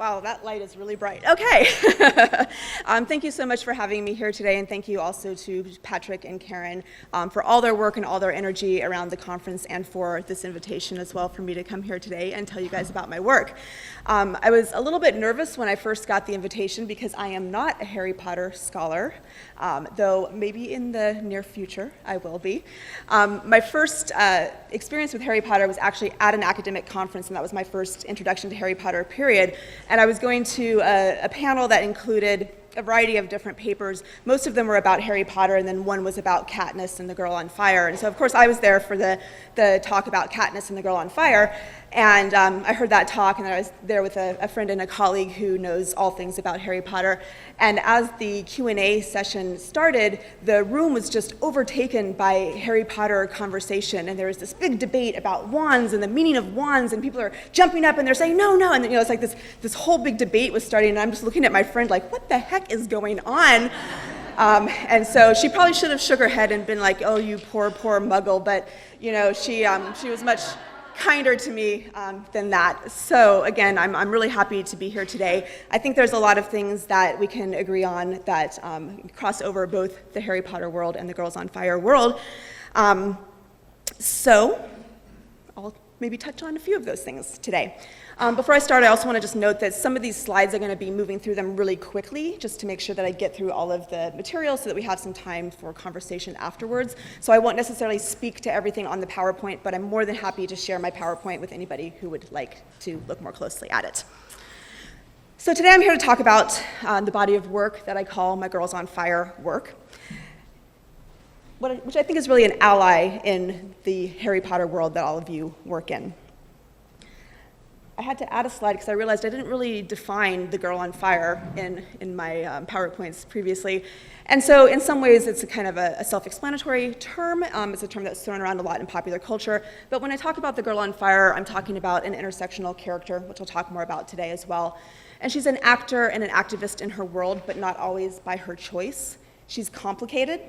Wow, that light is really bright. Okay. Thank you so much for having me here today, and thank you also to Patrick and Karen for all their work and all their energy around the conference and for this invitation as well for me to come here today and tell you guys about my work. I was a little bit nervous when I first got the invitation because I am not a Harry Potter scholar, though maybe in the near future I will be. My first experience with Harry Potter was actually at an academic conference, and that was my first introduction to Harry Potter, period. And I was going to a panel that included a variety of different papers. Most of them were about Harry Potter, and then one was about Katniss and the Girl on Fire. And so, of course, I was there for the talk about Katniss and the Girl on Fire. And I heard that talk, and I was there with a friend and a colleague who knows all things about Harry Potter. And as the Q&A session started, the room was just overtaken by Harry Potter conversation. And there was this big debate about wands and the meaning of wands, and people are jumping up and they're saying, no, no. And it's like this whole big debate was starting, and I'm just looking at my friend like, what the heck is going on? And so she probably should have shook her head and been like, oh, you poor, poor muggle. But, she was much kinder to me than that. So again, I'm really happy to be here today. I think there's a lot of things that we can agree on that cross over both the Harry Potter world and the Girls on Fire world. So I'll maybe touch on a few of those things today. Before I start, I also want to just note that some of these slides are going to be moving through them really quickly, just to make sure that I get through all of the material so that we have some time for conversation afterwards. So I won't necessarily speak to everything on the PowerPoint, but I'm more than happy to share my PowerPoint with anybody who would like to look more closely at it. So today I'm here to talk about the body of work that I call my Girls on Fire work, which I think is really an ally in the Harry Potter world that all of you work in. I had to add a slide because I realized I didn't really define the Girl on Fire in my PowerPoints previously. And so in some ways it's a kind of a self-explanatory term. It's a term that's thrown around a lot in popular culture. But when I talk about the Girl on Fire, I'm talking about an intersectional character, which I'll talk more about today as well. And she's an actor and an activist in her world, but not always by her choice. She's complicated.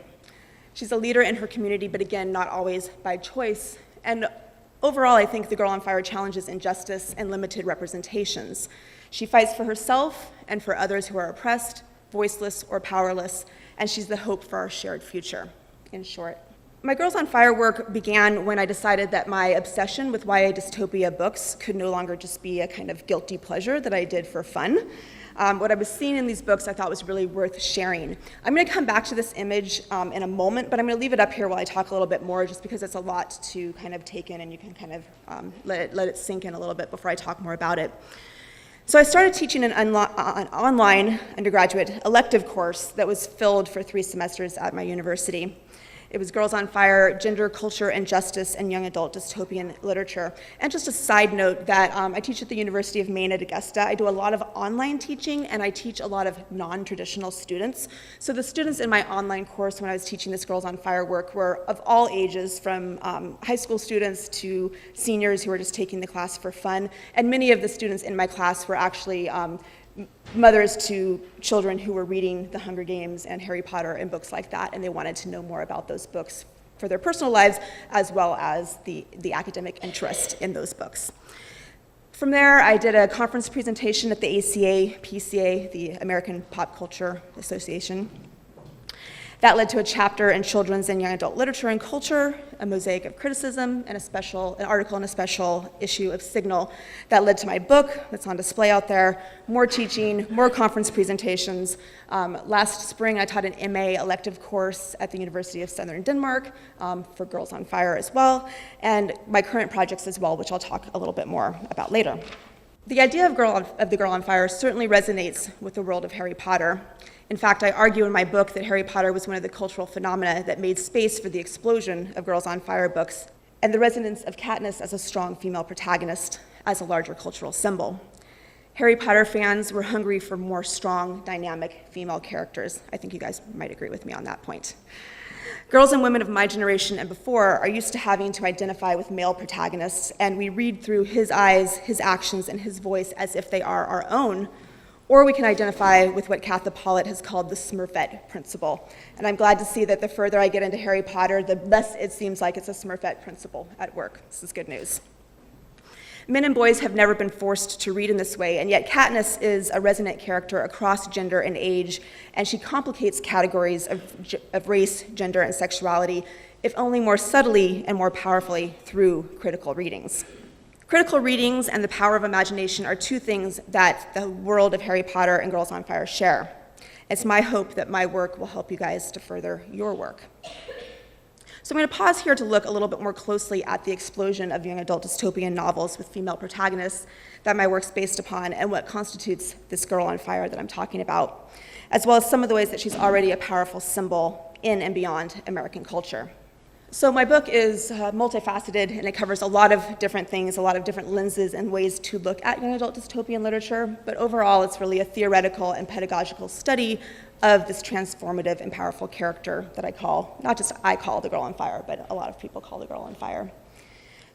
She's a leader in her community, but again, not always by choice. And overall, I think the Girl on Fire challenges injustice and limited representations. She fights for herself and for others who are oppressed, voiceless, or powerless, and she's the hope for our shared future, in short. My Girls on Fire work began when I decided that my obsession with YA dystopia books could no longer just be a kind of guilty pleasure that I did for fun. What I was seeing in these books I thought was really worth sharing. I'm going to come back to this image in a moment, but I'm going to leave it up here while I talk a little bit more, just because it's a lot to kind of take in, and you can kind of let it sink in a little bit before I talk more about it. So I started teaching an online undergraduate elective course that was filled for 3 semesters at my university. It was Girls on Fire, Gender, Culture, and Justice, and Young Adult Dystopian Literature. And just a side note that I teach at the University of Maine at Augusta. I do a lot of online teaching, and I teach a lot of non-traditional students. So the students in my online course when I was teaching this Girls on Fire work were of all ages, from high school students to seniors who were just taking the class for fun. And many of the students in my class were actually mothers to children who were reading The Hunger Games and Harry Potter and books like that, and they wanted to know more about those books for their personal lives, as well as the academic interest in those books. From there, I did a conference presentation at the ACA, PCA, the American Pop Culture Association. That led to a chapter in Children's and Young Adult Literature and Culture, a mosaic of criticism, and an article in a special issue of Signal that led to my book that's on display out there, more teaching, more conference presentations. Last spring, I taught an MA elective course at the University of Southern Denmark for Girls on Fire as well, and my current projects as well, which I'll talk a little bit more about later. The idea of the Girl on Fire certainly resonates with the world of Harry Potter. In fact, I argue in my book that Harry Potter was one of the cultural phenomena that made space for the explosion of Girls on Fire books and the resonance of Katniss as a strong female protagonist as a larger cultural symbol. Harry Potter fans were hungry for more strong, dynamic female characters. I think you guys might agree with me on that point. Girls and women of my generation and before are used to having to identify with male protagonists, and we read through his eyes, his actions, and his voice as if they are our own. Or we can identify with what Katha Pollitt has called the Smurfette principle. And I'm glad to see that the further I get into Harry Potter, the less it seems like it's a Smurfette principle at work. This is good news. Men and boys have never been forced to read in this way, and yet Katniss is a resonant character across gender and age, and she complicates categories of race, gender, and sexuality, if only more subtly and more powerfully through critical readings. Critical readings and the power of imagination are two things that the world of Harry Potter and Girls on Fire share. It's my hope that my work will help you guys to further your work. So I'm going to pause here to look a little bit more closely at the explosion of young adult dystopian novels with female protagonists that my work's based upon and what constitutes this girl on fire that I'm talking about, as well as some of the ways that she's already a powerful symbol in and beyond American culture. So my book is multifaceted, and it covers a lot of different things, a lot of different lenses and ways to look at young adult dystopian literature, but overall it's really a theoretical and pedagogical study of this transformative and powerful character that I call, not just I call the girl on fire, but a lot of people call the girl on fire.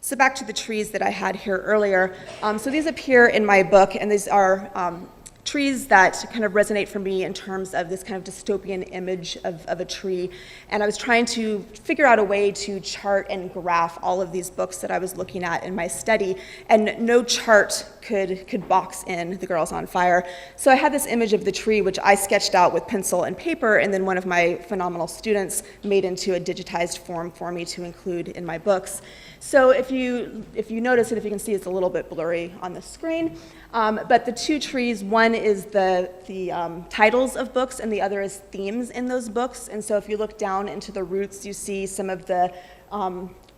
So back to the trees that I had here earlier. So these appear in my book, and these are trees that kind of resonate for me in terms of this kind of dystopian image of a tree. And I was trying to figure out a way to chart and graph all of these books that I was looking at in my study, and no chart could box in the Girls on Fire. So I had this image of the tree, which I sketched out with pencil and paper, and then one of my phenomenal students made into a digitized form for me to include in my books. So if you notice it, if you can see, it's a little bit blurry on the screen. But the two trees, one is the titles of books, and the other is themes in those books. And so if you look down into the roots, you see some of the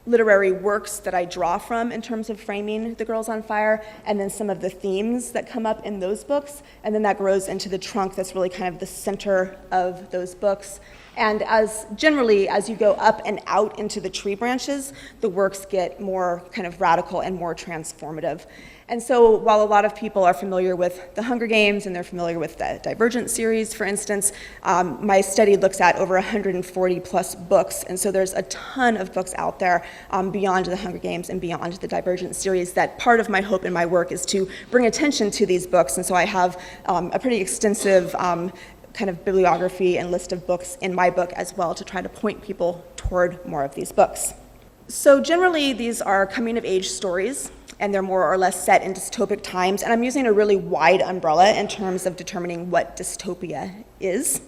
literary works that I draw from in terms of framing the Girls on Fire, and then some of the themes that come up in those books. And then that grows into the trunk that's really kind of the center of those books. And as you go up and out into the tree branches, the works get more kind of radical and more transformative. And so while a lot of people are familiar with the Hunger Games and they're familiar with the Divergent series, for instance, my study looks at over 140 plus books. And so there's a ton of books out there beyond the Hunger Games and beyond the Divergent series that part of my hope in my work is to bring attention to these books. And so I have a pretty extensive kind of bibliography and list of books in my book as well to try to point people toward more of these books. So generally, these are coming-of-age stories, and they're more or less set in dystopic times, and I'm using a really wide umbrella in terms of determining what dystopia is.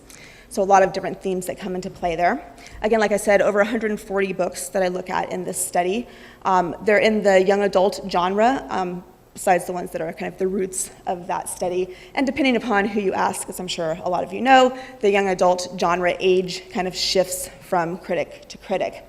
So a lot of different themes that come into play there. Again, like I said, over 140 books that I look at in this study. They're in the young adult genre, besides the ones that are kind of the roots of that study. And depending upon who you ask, as I'm sure a lot of you know, the young adult genre age kind of shifts from critic to critic.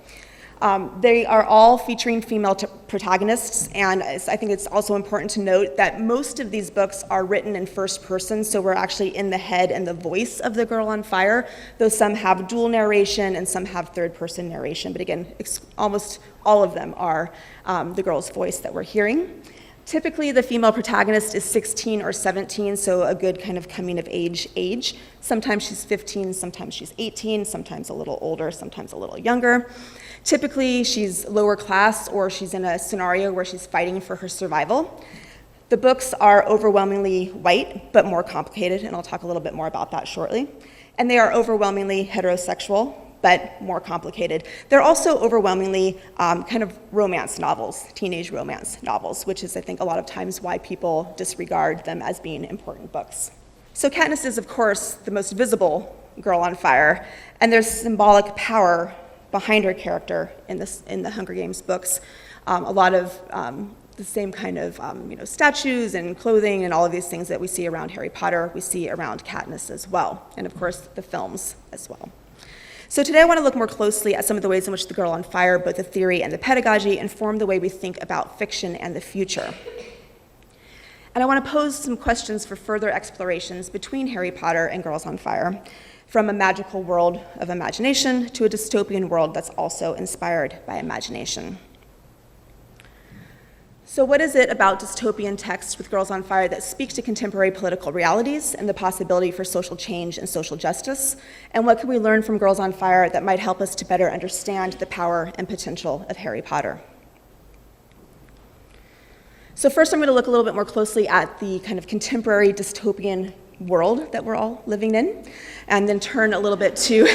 They are all featuring female protagonists, and I think it's also important to note that most of these books are written in first person, so we're actually in the head and the voice of the girl on fire, though some have dual narration and some have third person narration. But again, almost all of them are the girl's voice that we're hearing. Typically, the female protagonist is 16 or 17, so a good kind of coming of age. Sometimes she's 15, sometimes she's 18, sometimes a little older, sometimes a little younger. Typically, she's lower class, or she's in a scenario where she's fighting for her survival. The books are overwhelmingly white, but more complicated, and I'll talk a little bit more about that shortly. And they are overwhelmingly heterosexual, but more complicated. They're also overwhelmingly kind of romance novels, teenage romance novels, which is, I think, a lot of times why people disregard them as being important books. So Katniss is, of course, the most visible girl on fire, and there's symbolic power behind her character in the Hunger Games books. A lot of the same kind of statues and clothing and all of these things that we see around Harry Potter, we see around Katniss as well, and of course the films as well. So today I want to look more closely at some of the ways in which the Girl on Fire, both the theory and the pedagogy, inform the way we think about fiction and the future. And I want to pose some questions for further explorations between Harry Potter and Girls on Fire, from a magical world of imagination to a dystopian world that's also inspired by imagination. So what is it about dystopian texts with Girls on Fire that speak to contemporary political realities and the possibility for social change and social justice? And what can we learn from Girls on Fire that might help us to better understand the power and potential of Harry Potter? So first I'm going to look a little bit more closely at the kind of contemporary dystopian world that we're all living in, and then turn a little bit to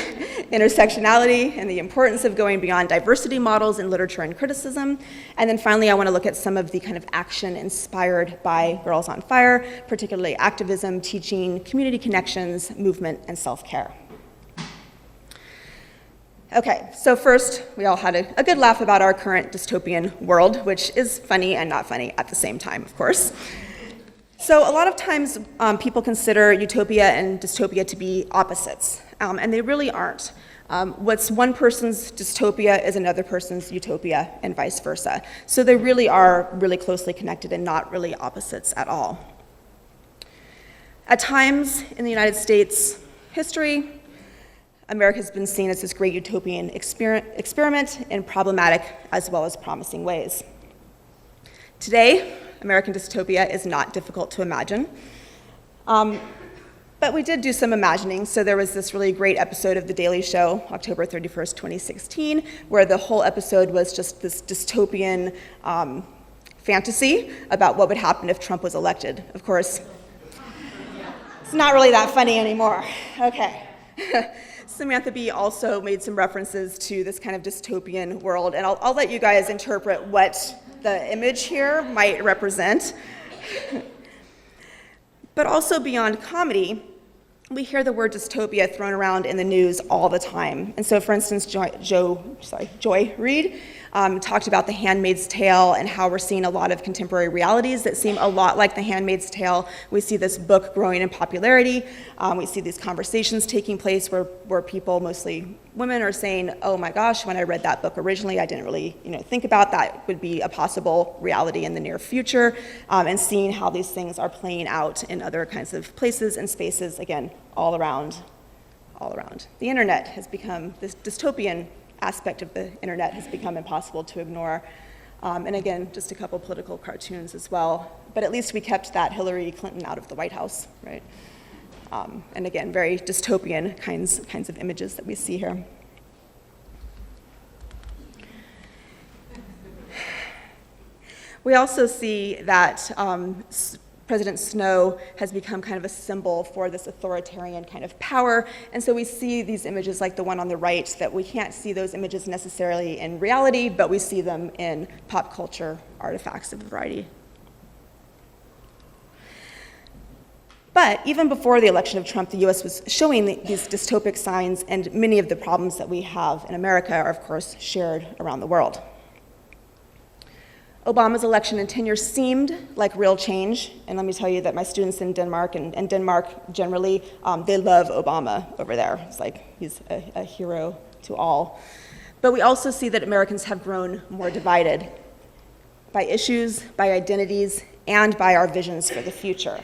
intersectionality, and the importance of going beyond diversity models in literature and criticism. And then finally, I want to look at some of the kind of action inspired by Girls on Fire, particularly activism, teaching, community connections, movement, and self-care. Okay, so first, we all had a good laugh about our current dystopian world, which is funny and not funny at the same time, of course. So a lot of times, people consider utopia and dystopia to be opposites, and they really aren't. What's one person's dystopia is another person's utopia, and vice versa. So they really are really closely connected and not really opposites at all. At times in the United States history, America has been seen as this great utopian experiment in problematic as well as promising ways. Today, American dystopia is not difficult to imagine. But we did do some imagining. So there was this really great episode of The Daily Show, October 31st, 2016, where the whole episode was just this dystopian fantasy about what would happen if Trump was elected. Of course, it's not really that funny anymore. Okay. Samantha Bee also made some references to this kind of dystopian world, and I'll let you guys interpret what the image here might represent. But also beyond comedy, we hear the word dystopia thrown around in the news all the time. And so, for instance, Joy Reid talked about The Handmaid's Tale and how we're seeing a lot of contemporary realities that seem a lot like The Handmaid's Tale. We see this book growing in popularity. We see these conversations taking place where people, mostly women, are saying, oh my gosh, when I read that book originally, I didn't really think about that would be a possible reality in the near future, and seeing how these things are playing out in other kinds of places and spaces, again, all around. The internet has become, this dystopian aspect of the internet has become impossible to ignore. And again, just a couple political cartoons as well. But at least we kept that Hillary Clinton out of the White House, right? And again, very dystopian kinds of images that we see here. We also see that President Snow has become kind of a symbol for this authoritarian kind of power. And so we see these images like the one on the right, that we can't see those images necessarily in reality, but we see them in pop culture artifacts of a variety. But even before the election of Trump, the US was showing these dystopic signs, and many of the problems that we have in America are, of course, shared around the world. Obama's election and tenure seemed like real change, and let me tell you that my students in Denmark, and Denmark generally, they love Obama over there. It's like he's a hero to all. But we also see that Americans have grown more divided by issues, by identities, and by our visions for the future.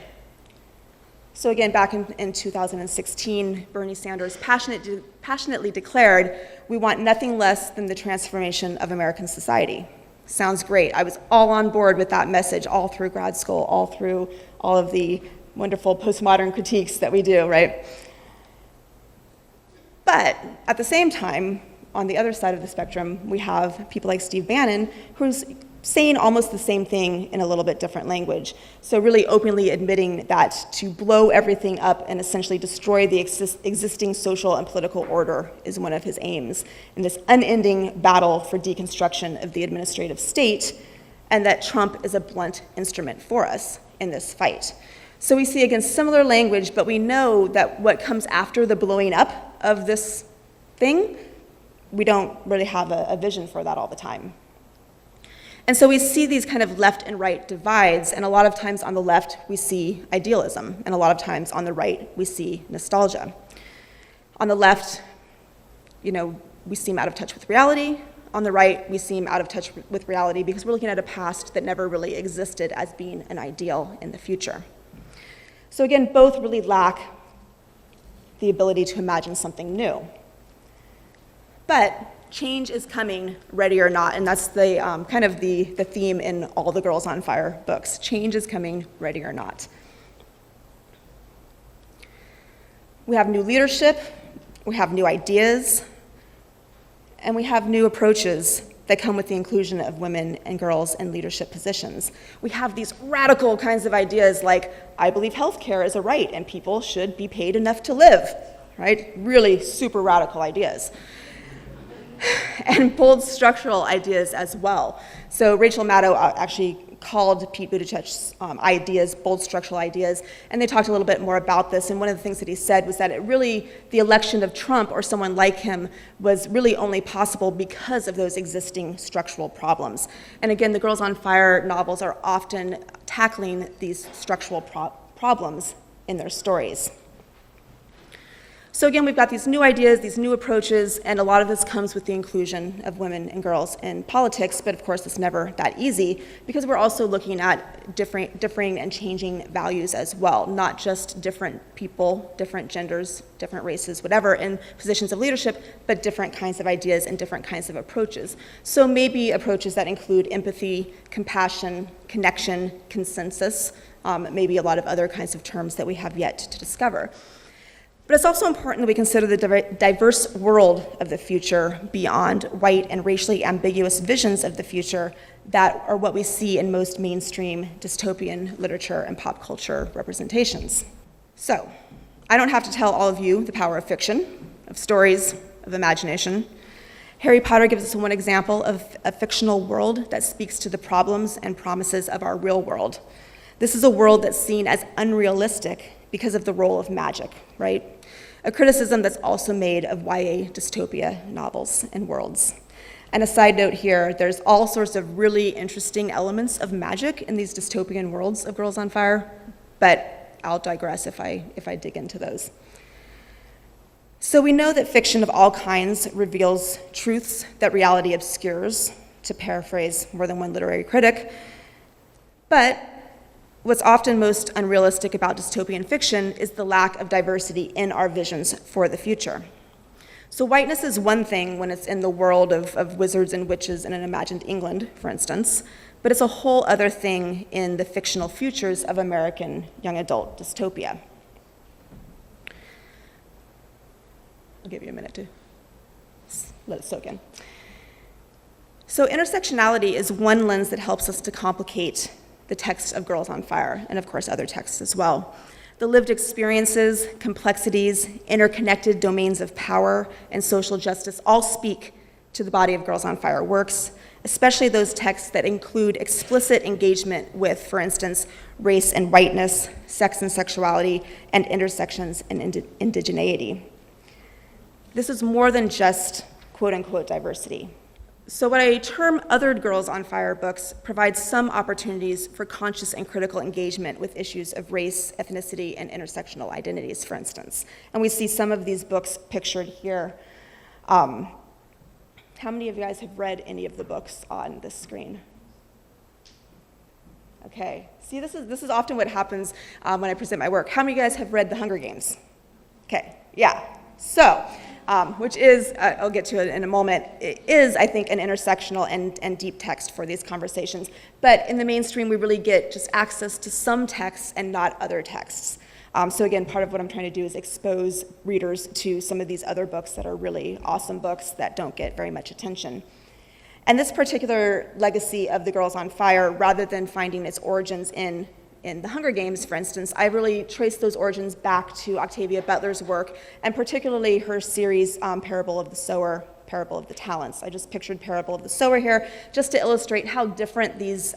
So again, back in 2016, Bernie Sanders passionately declared, "We want nothing less than the transformation of American society." Sounds great. I was all on board with that message all through grad school, all through all of the wonderful postmodern critiques that we do, right? But at the same time, on the other side of the spectrum, we have people like Steve Bannon, who's saying almost the same thing in a little bit different language. So really openly admitting that to blow everything up and essentially destroy the existing social and political order is one of his aims in this unending battle for deconstruction of the administrative state, and that Trump is a blunt instrument for us in this fight. So we see, again, similar language, but we know that what comes after the blowing up of this thing, we don't really have a vision for that all the time. And so we see these kind of left and right divides, and a lot of times on the left we see idealism, and a lot of times on the right we see nostalgia. On the left, we seem out of touch with reality. On the right, we seem out of touch with reality because we're looking at a past that never really existed as being an ideal in the future. So again, both really lack the ability to imagine something new. But change is coming, ready or not, and that's the kind of the theme in all the Girls on Fire books. Change is coming, ready or not. We have new leadership, we have new ideas, and we have new approaches that come with the inclusion of women and girls in leadership positions. We have these radical kinds of ideas like, I believe healthcare is a right and people should be paid enough to live. right? Really super radical ideas. And bold structural ideas as well. So Rachel Maddow actually called Pete Buttigieg's ideas bold structural ideas, and they talked a little bit more about this, and one of the things that he said was that the election of Trump or someone like him was really only possible because of those existing structural problems. And again, the Girls on Fire novels are often tackling these structural problems in their stories. So again, we've got these new ideas, these new approaches, and a lot of this comes with the inclusion of women and girls in politics, but of course it's never that easy because we're also looking at differing and changing values as well, not just different people, different genders, different races, whatever, in positions of leadership, but different kinds of ideas and different kinds of approaches. So maybe approaches that include empathy, compassion, connection, consensus, maybe a lot of other kinds of terms that we have yet to discover. But it's also important that we consider the diverse world of the future beyond white and racially ambiguous visions of the future that are what we see in most mainstream dystopian literature and pop culture representations. So, I don't have to tell all of you the power of fiction, of stories, of imagination. Harry Potter gives us one example of a fictional world that speaks to the problems and promises of our real world. This is a world that's seen as unrealistic because of the role of magic, right? A criticism that's also made of YA dystopia novels and worlds. And a side note here, there's all sorts of really interesting elements of magic in these dystopian worlds of Girls on Fire, but I'll digress if I dig into those. So we know that fiction of all kinds reveals truths that reality obscures, to paraphrase more than one literary critic, but what's often most unrealistic about dystopian fiction is the lack of diversity in our visions for the future. So whiteness is one thing when it's in the world of wizards and witches in an imagined England, for instance, but it's a whole other thing in the fictional futures of American young adult dystopia. I'll give you a minute to let it soak in. So intersectionality is one lens that helps us to complicate the text of Girls on Fire, and of course other texts as well. The lived experiences, complexities, interconnected domains of power, and social justice all speak to the body of Girls on Fire works, especially those texts that include explicit engagement with, for instance, race and whiteness, sex and sexuality, and intersections and indigeneity. This is more than just quote-unquote diversity. So what I term Othered Girls on Fire books provides some opportunities for conscious and critical engagement with issues of race, ethnicity, and intersectional identities, for instance. And we see some of these books pictured here. How many of you guys have read any of the books on this screen? Okay, see, this is often what happens when I present my work. How many of you guys have read The Hunger Games? Okay, yeah, so, which is, I'll get to it in a moment, it is, I think, an intersectional and deep text for these conversations. But in the mainstream, we really get just access to some texts and not other texts. So again, part of what I'm trying to do is expose readers to some of these other books that are really awesome books that don't get very much attention. And this particular legacy of the Girls on Fire, rather than finding its origins in The Hunger Games, for instance, I really traced those origins back to Octavia Butler's work, and particularly her series, Parable of the Sower, Parable of the Talents. I just pictured Parable of the Sower here, just to illustrate how different these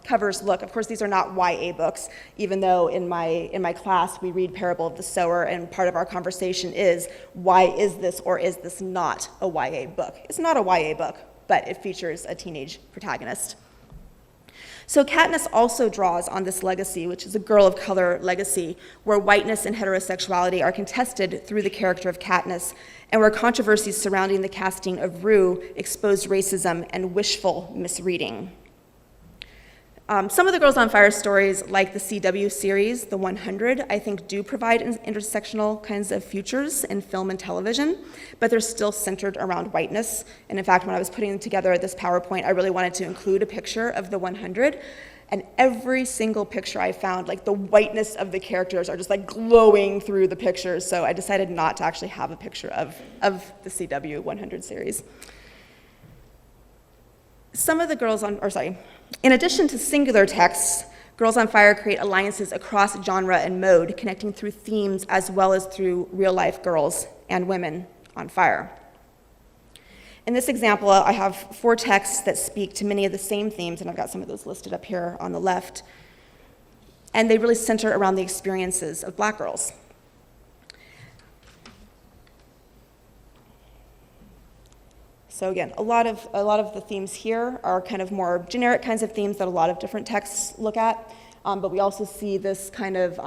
covers look. Of course, these are not YA books, even though in my class we read Parable of the Sower, and part of our conversation is, why is this or is this not a YA book? It's not a YA book, but it features a teenage protagonist. So Katniss also draws on this legacy, which is a girl of color legacy, where whiteness and heterosexuality are contested through the character of Katniss, and where controversies surrounding the casting of Rue exposed racism and wishful misreading. Some of the Girls on Fire stories, like the CW series, The 100, I think do provide intersectional kinds of futures in film and television, but they're still centered around whiteness. And in fact, when I was putting together this PowerPoint, I really wanted to include a picture of The 100, and every single picture I found, like the whiteness of the characters are just like glowing through the pictures, so I decided not to actually have a picture of the CW 100 series. In addition to singular texts, Girls on Fire create alliances across genre and mode, connecting through themes as well as through real-life girls and women on fire. In this example, I have 4 texts that speak to many of the same themes, and I've got some of those listed up here on the left. And they really center around the experiences of Black girls. So again, a lot of the themes here are kind of more generic kinds of themes that a lot of different texts look at, but we also see this kind of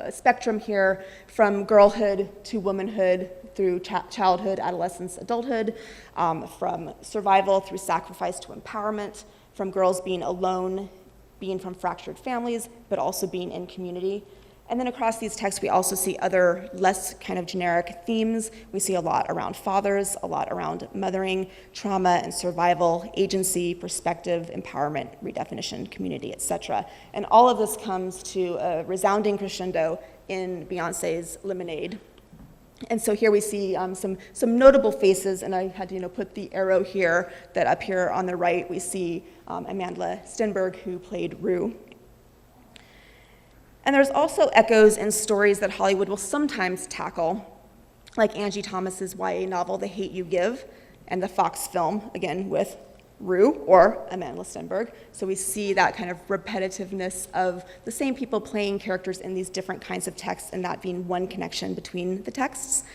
spectrum here from girlhood to womanhood through childhood, adolescence, adulthood, from survival through sacrifice to empowerment, from girls being alone, being from fractured families, but also being in community. And then across these texts, we also see other less kind of generic themes. We see a lot around fathers, a lot around mothering, trauma and survival, agency, perspective, empowerment, redefinition, community, etc. And all of this comes to a resounding crescendo in Beyonce's Lemonade. And so here we see some notable faces, and I had to put the arrow here, that up here on the right we see Amandla Stenberg, who played Rue. And there's also echoes in stories that Hollywood will sometimes tackle, like Angie Thomas's YA novel, The Hate You Give, and the Fox film, again, with Rue or Amandla Stenberg. So we see that kind of repetitiveness of the same people playing characters in these different kinds of texts, and that being one connection between the texts.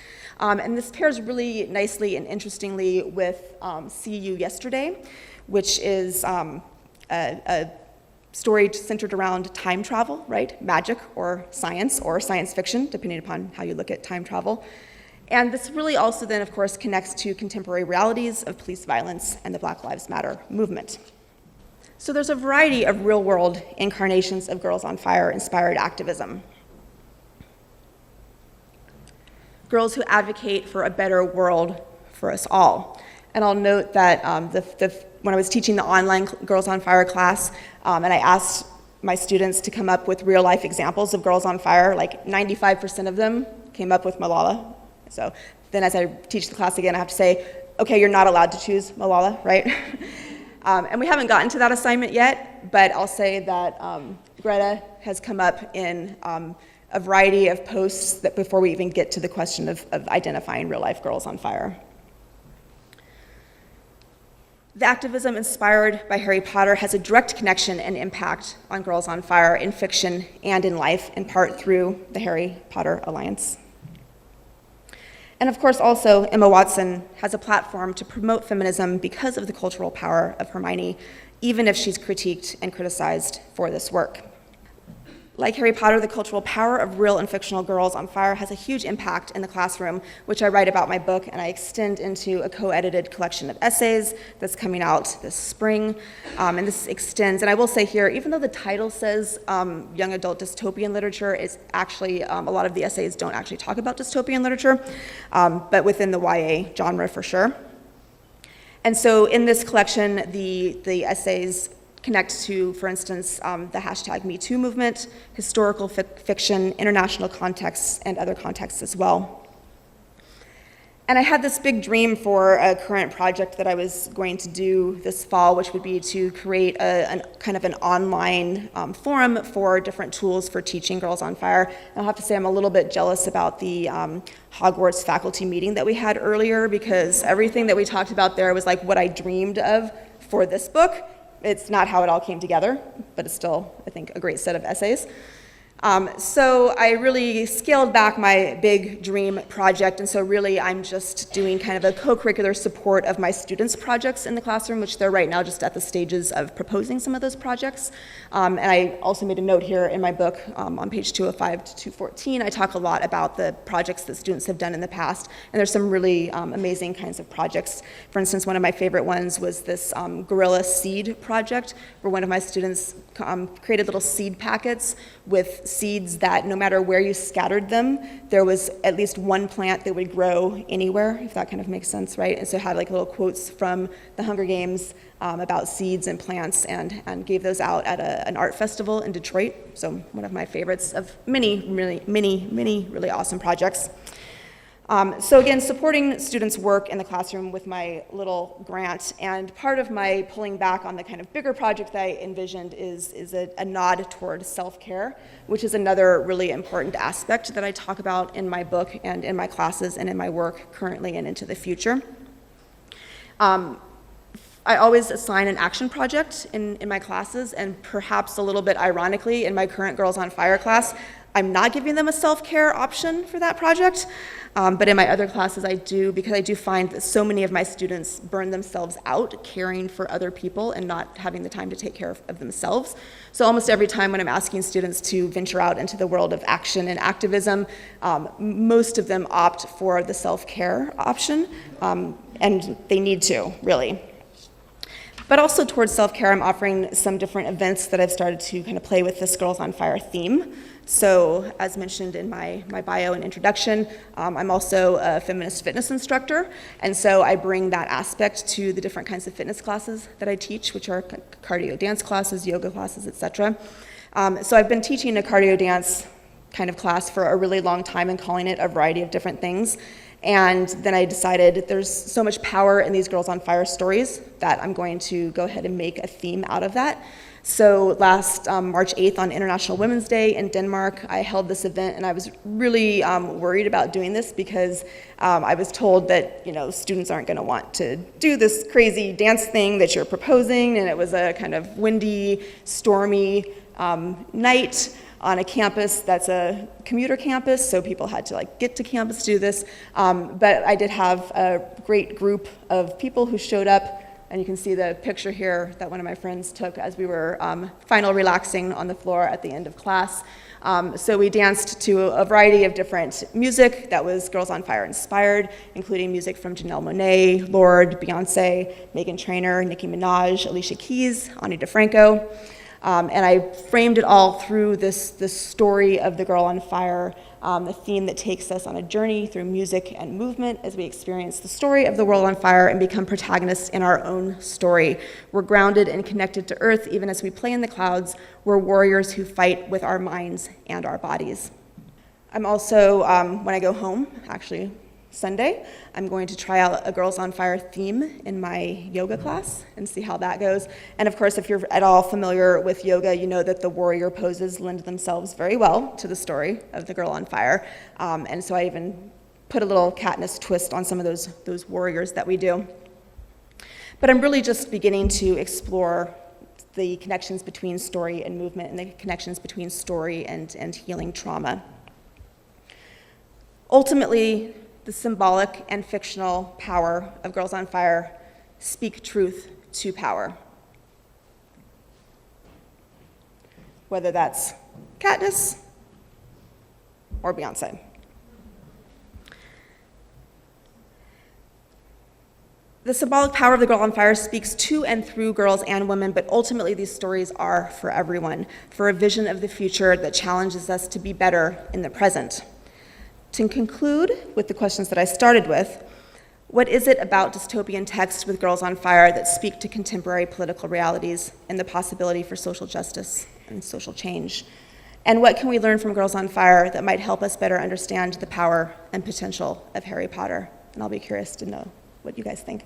And this pairs really nicely and interestingly with See You Yesterday, which is a story centered around time travel, right? Magic or science fiction, depending upon how you look at time travel. And this really also then, of course, connects to contemporary realities of police violence and the Black Lives Matter movement. So there's a variety of real-world incarnations of Girls on Fire-inspired activism. Girls who advocate for a better world for us all. And I'll note that when I was teaching the online Girls on Fire class, and I asked my students to come up with real-life examples of Girls on Fire, like 95% of them came up with Malala. So then as I teach the class again, I have to say, okay, you're not allowed to choose Malala, right? And we haven't gotten to that assignment yet, but I'll say that Greta has come up in a variety of posts that before we even get to the question of identifying real-life girls on fire. The activism inspired by Harry Potter has a direct connection and impact on Girls on Fire in fiction and in life, in part through the Harry Potter Alliance. And of course, also, Emma Watson has a platform to promote feminism because of the cultural power of Hermione, even if she's critiqued and criticized for this work. Like Harry Potter, the cultural power of real and fictional Girls on Fire has a huge impact in the classroom, which I write about in my book, and I extend into a co-edited collection of essays that's coming out this spring. And this extends, and I will say here, even though the title says young adult dystopian literature, is actually, a lot of the essays don't actually talk about dystopian literature, but within the YA genre for sure. And so in this collection, the essays connect to, for instance, the hashtag #MeToo movement, historical fiction, international contexts, and other contexts as well. And I had this big dream for a current project that I was going to do this fall, which would be to create a kind of an online forum for different tools for teaching Girls on Fire. And I'll have to say I'm a little bit jealous about the Hogwarts faculty meeting that we had earlier, because everything that we talked about there was like what I dreamed of for this book. It's not how it all came together, but it's still, I think, a great set of essays. So I really scaled back my big dream project, and so really I'm just doing kind of a co-curricular support of my students' projects in the classroom, which they're right now just at the stages of proposing some of those projects. And I also made a note here in my book on page 205 to 214, I talk a lot about the projects that students have done in the past, and there's some really amazing kinds of projects. For instance, one of my favorite ones was this Gorilla Seed project, where one of my students created little seed packets with seeds that no matter where you scattered them, there was at least one plant that would grow anywhere, if that kind of makes sense, right? And so had like little quotes from the Hunger Games about seeds and plants, and gave those out at an art festival in Detroit. So one of my favorites of many really awesome projects. So again, supporting students' work in the classroom with my little grant, and part of my pulling back on the kind of bigger project that I envisioned is a nod toward self-care, which is another really important aspect that I talk about in my book and in my classes and in my work currently and into the future. I always assign an action project in my classes, and perhaps a little bit ironically, in my current Girls on Fire class, I'm not giving them a self-care option for that project, but in my other classes I do, because I do find that so many of my students burn themselves out caring for other people and not having the time to take care of themselves. So almost every time when I'm asking students to venture out into the world of action and activism, most of them opt for the self-care option, and they need to, really. But also towards self-care, I'm offering some different events that I've started to kind of play with this Girls on Fire theme. So as mentioned in my bio and introduction, I'm also a feminist fitness instructor, and so I bring that aspect to the different kinds of fitness classes that I teach, which are cardio dance classes, yoga classes, etc. So I've been teaching a cardio dance kind of class for a really long time and calling it a variety of different things. And then I decided there's so much power in these Girls on Fire stories that I'm going to go ahead and make a theme out of that. So last March 8th on International Women's Day in Denmark, I held this event, and I was really worried about doing this because I was told that students aren't going to want to do this crazy dance thing that you're proposing, and it was a kind of windy, stormy night on a campus that's a commuter campus, so people had to get to campus to do this. But I did have a great group of people who showed up, and you can see the picture here that one of my friends took as we were final relaxing on the floor at the end of class. So we danced to a variety of different music that was Girls on Fire inspired, including music from Janelle Monáe, Lorde, Beyonce, Meghan Trainor, Nicki Minaj, Alicia Keys, Ani DeFranco. And I framed it all through this story of the Girl on Fire, the theme that takes us on a journey through music and movement as we experience the story of the world on fire and become protagonists in our own story. We're grounded and connected to earth even as we play in the clouds. We're warriors who fight with our minds and our bodies. I'm also, when I go home, actually Sunday, I'm going to try out a Girls on Fire theme in my yoga class and see how that goes. And of course, if you're at all familiar with yoga, you know that the warrior poses lend themselves very well to the story of the Girl on Fire. And so I even put a little Katniss twist on some of those warriors that we do. But I'm really just beginning to explore the connections between story and movement and the connections between story and healing trauma. Ultimately, the symbolic and fictional power of Girls on Fire speak truth to power. Whether that's Katniss or Beyonce. The symbolic power of the Girl on Fire speaks to and through girls and women, but ultimately these stories are for everyone, for a vision of the future that challenges us to be better in the present. To conclude with the questions that I started with, what is it about dystopian texts with Girls on Fire that speak to contemporary political realities and the possibility for social justice and social change? And what can we learn from Girls on Fire that might help us better understand the power and potential of Harry Potter? And I'll be curious to know what you guys think.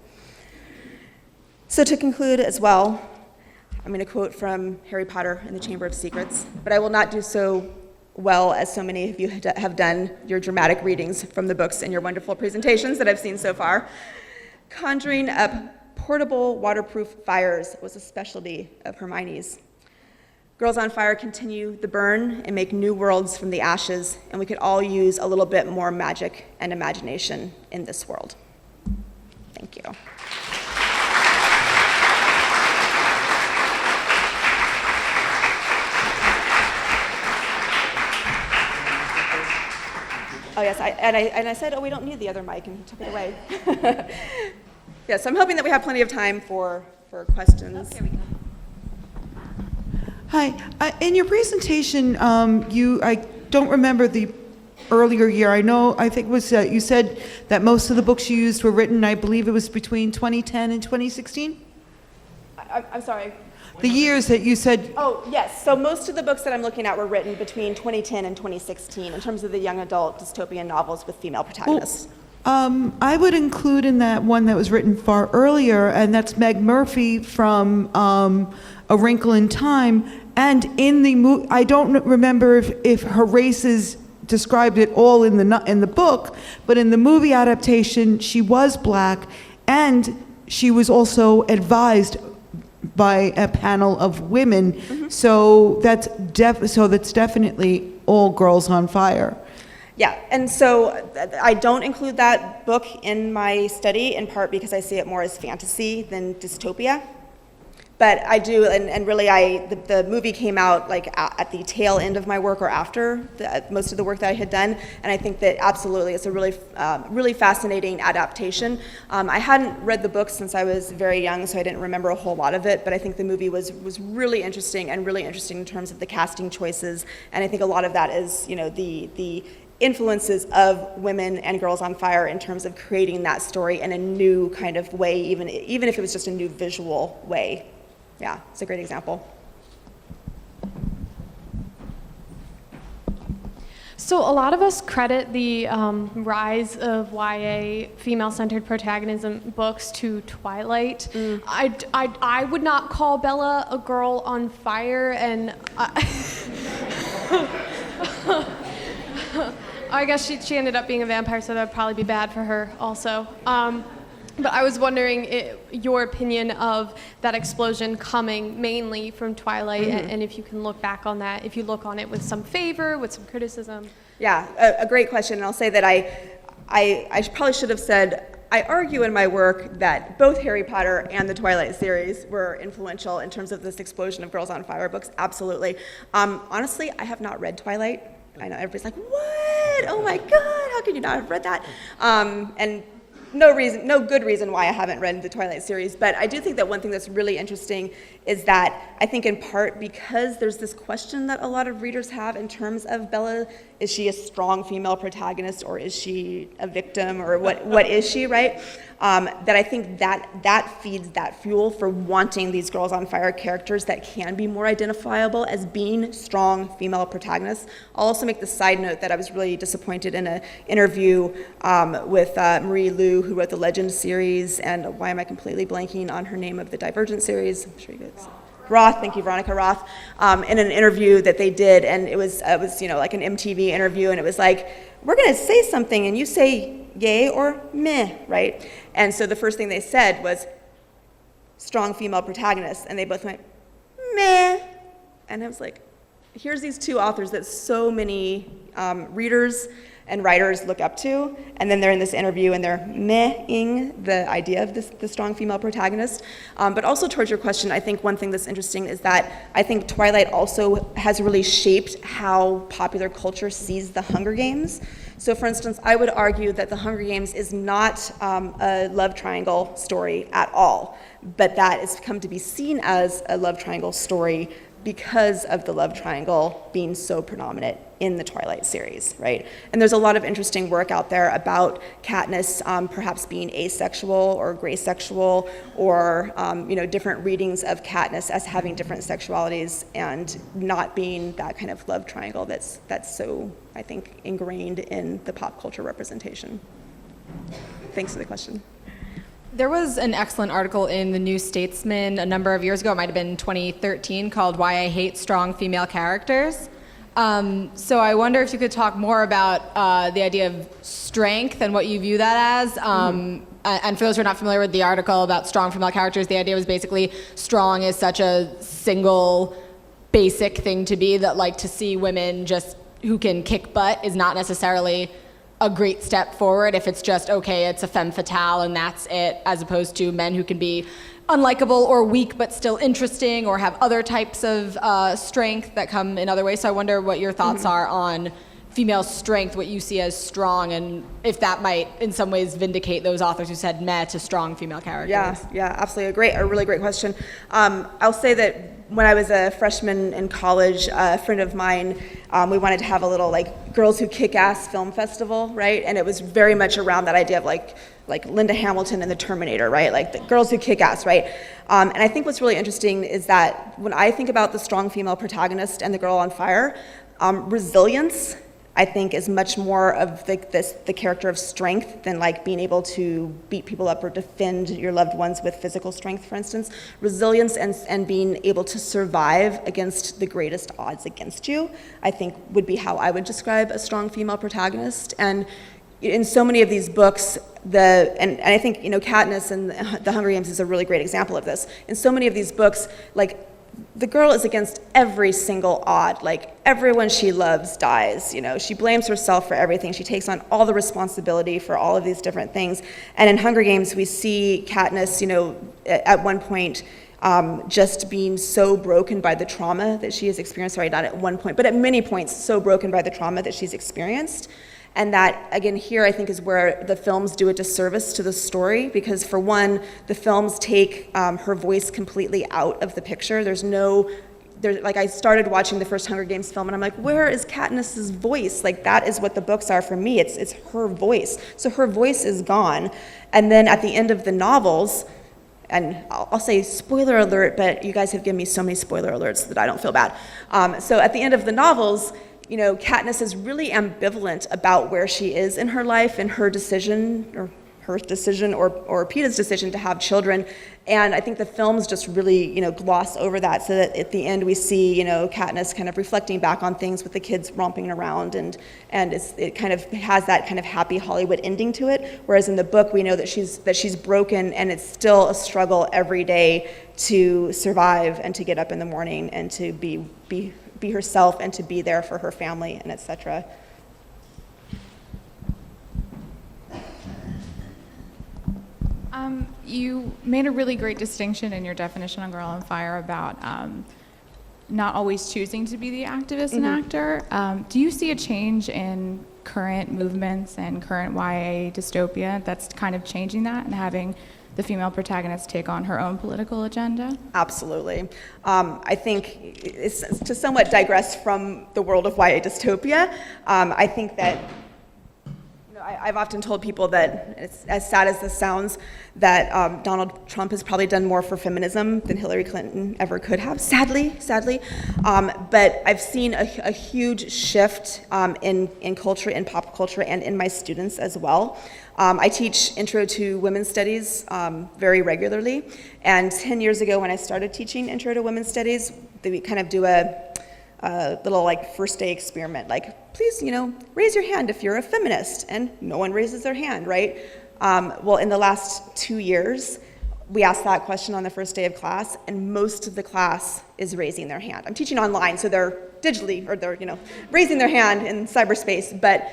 So to conclude as well, I'm going to quote from Harry Potter and the Chamber of Secrets, but I will not do so well as so many of you have done your dramatic readings from the books and your wonderful presentations that I've seen so far. Conjuring up portable waterproof fires was a specialty of Hermione's. Girls on Fire continue the burn and make new worlds from the ashes, and we could all use a little bit more magic and imagination in this world. Thank you. Oh yes, I said, we don't need the other mic, and he took it away. Yes, I'm hoping that we have plenty of time for questions. Here we go. Hi. In your presentation, I don't remember the earlier year. I think it was you said that most of the books you used were written, I believe it was between 2010 and 2016? I'm sorry. The years that you said, Oh, yes. So most of the books that I'm looking at were written between 2010 and 2016 in terms of the young adult dystopian novels with female protagonists. I would include in that one that was written far earlier, and that's Meg Murphy from A Wrinkle in Time. And in the movie, I don't remember if her races described it all in the book, but in the movie adaptation, she was black, and she was also advised by a panel of women. So that's definitely all Girls on Fire. Yeah, and so I don't include that book in my study, in part because I see it more as fantasy than dystopia. But I do, and really, the movie came out like at the tail end of my work or after most of the work that I had done, and I think that absolutely it's a really fascinating adaptation. I hadn't read the book since I was very young, so I didn't remember a whole lot of it, but I think the movie was really interesting, and really interesting in terms of the casting choices, and I think a lot of that is, you know, the influences of Women and Girls on Fire in terms of creating that story in a new kind of way, even if it was just a new visual way. Yeah, it's a great example. So a lot of us credit the rise of YA female-centered protagonism books to Twilight. I would not call Bella a girl on fire, and I guess she ended up being a vampire, so that would probably be bad for her also. But I was wondering your opinion of that explosion coming mainly from Twilight, and if you can look back on that, if you look on it with some favor, with some criticism. Yeah, a great question, and I'll say that I probably should have said, I argue in my work that both Harry Potter and the Twilight series were influential in terms of this explosion of Girls on Fire books, absolutely. Honestly, I have not read Twilight. I know everybody's like, what? Oh my God, how could you not have read that? And no good reason why I haven't read the Twilight series, but I do think that one thing that's really interesting is that I think in part because there's this question that a lot of readers have in terms of Bella, is she a strong female protagonist or is she a victim or what is she, right? That I think that feeds that fuel for wanting these Girls on Fire characters that can be more identifiable as being strong female protagonists. I'll also make the side note that I was really disappointed in an interview with Marie Lu, who wrote the Legend series, and why am I completely blanking on her name of the Divergent series? I'm sure you guys. Roth, thank you, Veronica Roth, in an interview that they did, and it was you know, like an MTV interview, and it was like, we're going to say something, and you say yay or meh, right? And so the first thing they said was strong female protagonist, and they both went meh, and I was like, here's these two authors that so many readers and writers look up to, and then they're in this interview and they're meh-ing the idea of the strong female protagonist. But also towards your question, I think one thing that's interesting is that I think Twilight also has really shaped how popular culture sees the Hunger Games. So for instance, I would argue that the Hunger Games is not a love triangle story at all, but that has come to be seen as a love triangle story because of the love triangle being so predominant in the Twilight series, right? And there's a lot of interesting work out there about Katniss perhaps being asexual or gray sexual, or you know, different readings of Katniss as having different sexualities and not being that kind of love triangle that's so, I think, ingrained in the pop culture representation. Thanks for the question. There was an excellent article in the New Statesman a number of years ago, it might have been 2013, called Why I Hate Strong Female Characters. So I wonder if you could talk more about the idea of strength and what you view that as. And for those who are not familiar with the article about strong female characters, the idea was basically strong is such a single basic thing to be that, like, to see women just who can kick butt is not necessarily a great step forward if it's just, okay, it's a femme fatale and that's it, as opposed to men who can be unlikable or weak but still interesting or have other types of strength that come in other ways. So I wonder what your thoughts are on female strength, what you see as strong, and if that might in some ways vindicate those authors who said meh to strong female characters. Yeah, absolutely. A really great question. I'll say that when I was a freshman in college, a friend of mine, we wanted to have a little like Girls Who Kick Ass film festival, right? And it was very much around that idea of like Linda Hamilton and the Terminator, right? Like the girls who kick ass, right? And I think what's really interesting is that when I think about the strong female protagonist and the girl on fire, resilience, I think, is much more of the character of strength than like being able to beat people up or defend your loved ones with physical strength, for instance. Resilience and being able to survive against the greatest odds against you, I think would be how I would describe a strong female protagonist. And in so many of these books, and I think, Katniss and The Hunger Games is a really great example of this. In so many of these books, like, the girl is against every single odd. Like, everyone she loves dies, She blames herself for everything. She takes on all the responsibility for all of these different things. And in Hunger Games, we see Katniss, at one point, just being so broken by the trauma that she has experienced, sorry, not at one point, but at many points, so broken by the trauma that she's experienced. And that, again, here I think is where the films do a disservice to the story, because for one, the films take her voice completely out of the picture. Like, I started watching the first Hunger Games film and I'm like, where is Katniss's voice? Like, that is what the books are for me. It's her voice. So her voice is gone. And then at the end of the novels, and I'll say spoiler alert, but you guys have given me so many spoiler alerts that I don't feel bad. So at the end of the novels, Katniss is really ambivalent about where she is in her life and her decision, or Peeta's decision to have children. And I think the films just really, gloss over that, so that at the end we see, Katniss kind of reflecting back on things with the kids romping around, and it kind of has that kind of happy Hollywood ending to it. Whereas in the book, we know that she's broken, and it's still a struggle every day to survive and to get up in the morning and to be herself and to be there for her family, and etc. You made a really great distinction in your definition on Girl on Fire about not always choosing to be the activist and actor. Do you see a change in current movements and current YA dystopia that's kind of changing that and having the female protagonist take on her own political agenda? Absolutely. I think it's to somewhat digress from the world of YA dystopia. I think that I've often told people that, it's, as sad as this sounds, that Donald Trump has probably done more for feminism than Hillary Clinton ever could have, sadly. But I've seen a huge shift in culture, in pop culture, and in my students as well. I teach Intro to Women's Studies very regularly, and 10 years ago when I started teaching Intro to Women's Studies, we kind of do a little like first day experiment, like, please, raise your hand if you're a feminist, and no one raises their hand, right? Well, in the last 2 years, we asked that question on the first day of class, and most of the class is raising their hand. I'm teaching online, so they're digitally, or they're, raising their hand in cyberspace, but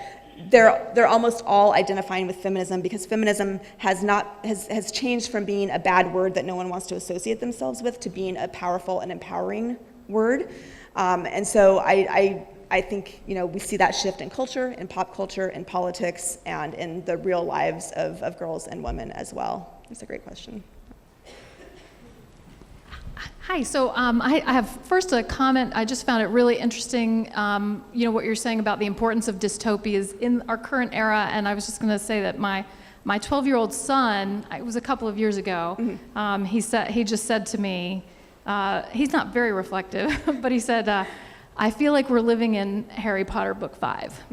they're almost all identifying with feminism, because feminism has changed from being a bad word that no one wants to associate themselves with to being a powerful and empowering word. And so I think, we see that shift in culture, in pop culture, in politics, and in the real lives of girls and women as well. It's a great question. Hi, so I have first a comment. I just found it really interesting, what you're saying about the importance of dystopias in our current era, and I was just going to say that my 12-year-old son, it was a couple of years ago, he just said to me, he's not very reflective, but he said, I feel like we're living in Harry Potter book 5.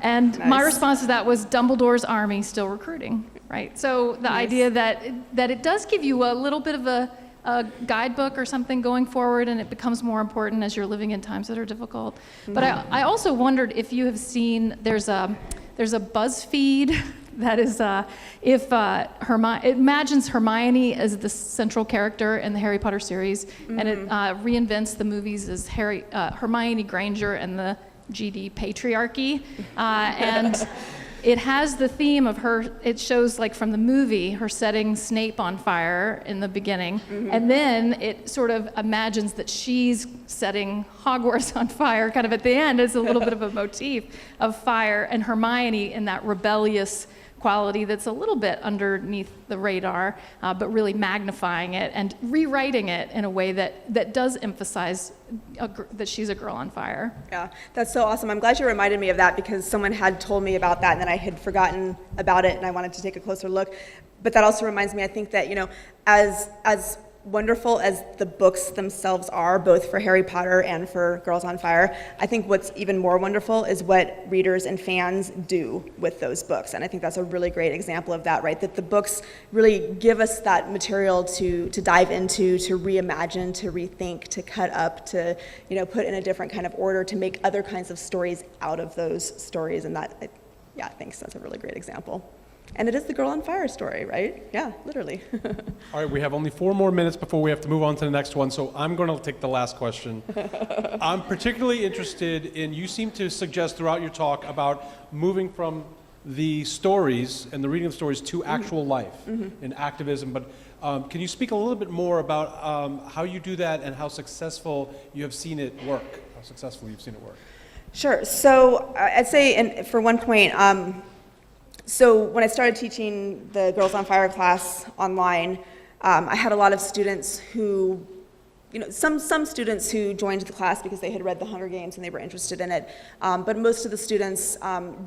And Nice. my response to that was Dumbledore's army still recruiting, right? So the idea that it does give you a little bit of a guidebook or something going forward, and it becomes more important as you're living in times that are difficult. But I also wondered if you have seen, there's a BuzzFeed that is, it imagines Hermione as the central character in the Harry Potter series, and it reinvents the movies as Hermione Granger and the GD patriarchy, and it has the theme of her, it shows like from the movie, her setting Snape on fire in the beginning, and then it sort of imagines that she's setting Hogwarts on fire kind of at the end. It's a little bit of a motif of fire, and Hermione in that rebellious quality that's a little bit underneath the radar, but really magnifying it and rewriting it in a way that does emphasize that she's a girl on fire. Yeah, that's so awesome. I'm glad you reminded me of that because someone had told me about that and then I had forgotten about it and I wanted to take a closer look. But that also reminds me, I think that, as wonderful as the books themselves are, both for Harry Potter and for Girls on Fire, I think what's even more wonderful is what readers and fans do with those books. And I think that's a really great example of that, right? That the books really give us that material to dive into, to reimagine, to rethink, to cut up, to put in a different kind of order, to make other kinds of stories out of those stories. And that, I think that's a really great example. And it is the Girl on Fire story, right? Yeah, literally. All right, we have only 4 more minutes before we have to move on to the next one, so I'm going to take the last question. I'm particularly interested in, you seem to suggest throughout your talk about moving from the stories and the reading of stories to actual life and activism, but can you speak a little bit more about how you do that and how successful you have seen it work? How successfully you've seen it work? Sure. So I'd say, and for one point, so when I started teaching the Girls on Fire class online, I had a lot of students who, some students who joined the class because they had read The Hunger Games and they were interested in it, but most of the students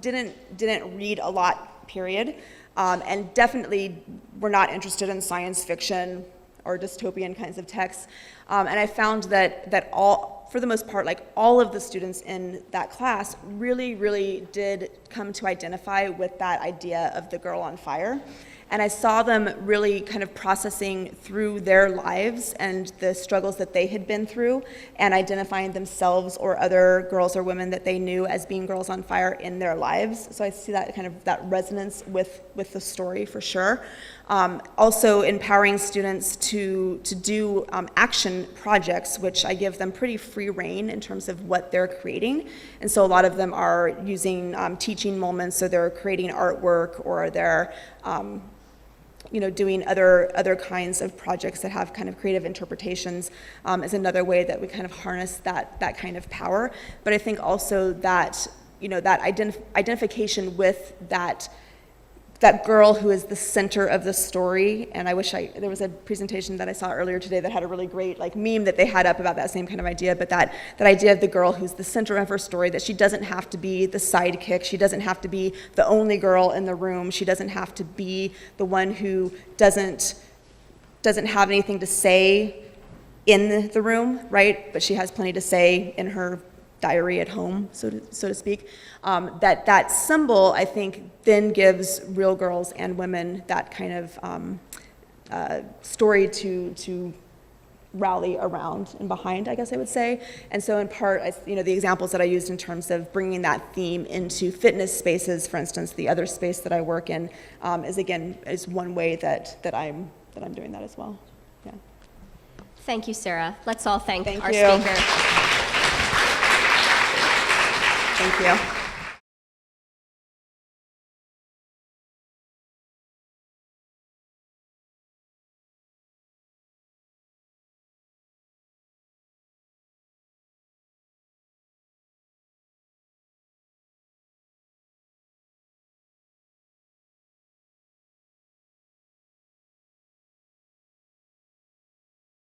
didn't read a lot, period, and definitely were not interested in science fiction or dystopian kinds of texts. And I found that for the most part, like all of the students in that class really, really did come to identify with that idea of the girl on fire. And I saw them really kind of processing through their lives and the struggles that they had been through and identifying themselves or other girls or women that they knew as being girls on fire in their lives. So I see that kind of that resonance with the story for sure. Also empowering students to do action projects, which I give them pretty free rein in terms of what they're creating. And so a lot of them are using teaching moments, so they're creating artwork or they're doing other kinds of projects that have kind of creative interpretations is another way that we kind of harness that kind of power. But I think also that that identification with that girl who is the center of the story. And I wish there was a presentation that I saw earlier today that had a really great meme that they had up about that same kind of idea, but that idea of the girl who's the center of her story, that she doesn't have to be the sidekick, she doesn't have to be the only girl in the room, she doesn't have to be the one who doesn't have anything to say in the room, right? But she has plenty to say in her diary at home, so to speak. That symbol, I think, then gives real girls and women that kind of story to rally around and behind, I guess I would say. And so in part, the examples that I used in terms of bringing that theme into fitness spaces, for instance, the other space that I work in, is one way that I'm doing that as well. Yeah. Thank you, Sarah. Let's all thank our you. speaker. Thank you.